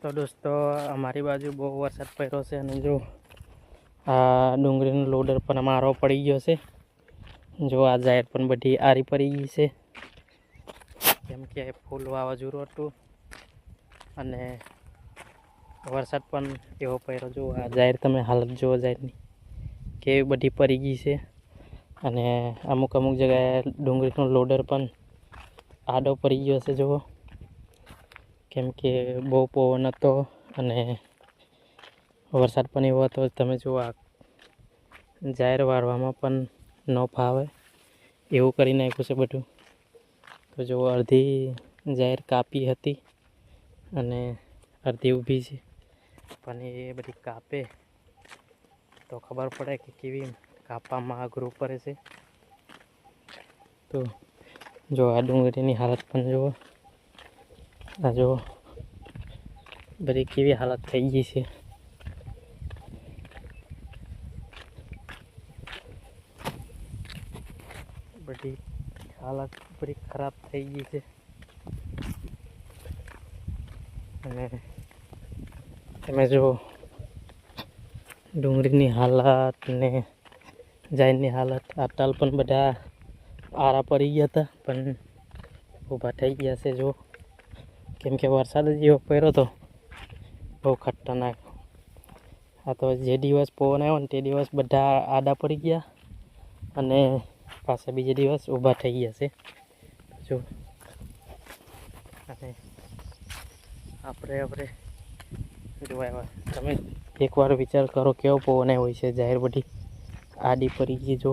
તો દોસ્તો અમારી બાજુ બહુ વરસાદ પડ્યો છે અને જો આ ડુંગળીનો લોડર પણ મારો પડી ગયો છે. જો આ જાહેર પણ બધી આરી પડી ગઈ છે કેમ કે ફૂલ વાવાઝોડું હતું અને વરસાદ પણ એવો પડ્યો. જો આ જાહેર તમે હાલત જુઓ જાહેરની કેવી બધી પડી ગઈ છે અને અમુક જગ્યાએ ડુંગળીનો લોડર પણ આડો પડી ગયો છે. જુઓ કેમ કે બહુ પવન હતો અને વરસાદ પણ એવો હતો. તમે જુઓ આ જાહેર વાળવામાં પણ ન ફાવે એવું કરી નાખ્યું છે બધું. તો જો અડધી જાહેર કાપી હતી અને અડધી ઊભી છે, પણ એ બધી કાપે તો ખબર પડે કે કેવી કાપવામાં અઘરું પડે છે. તો જો આ ડુંગળીની હાલત પણ જુઓ, આ જો બધી કેવી હાલત થઈ ગઈ છે. બધી હાલત બધી ખરાબ થઈ ગઈ છે અને તમે જો ડુંગળીની હાલત ને જાહેરની હાલત, આ તલ પણ બધા આરા પડી ગયા હતા પણ ઊભા થઈ ગયા છે. જો કેમ કે વરસાદ જ એવો પડ્યો હતો બહુ ખતરનાક. આ તો જે દિવસ પવન આવ્યો ને તે દિવસ બધા આડા પડી ગયા અને પાછા બીજે દિવસ ઊભા થઈ ગયા છે. જો અને આપણે જોવા તમે એકવાર વિચાર કરો કેવો પવન હોય છે. જાહેર બધી આડી પડી ગઈ જો.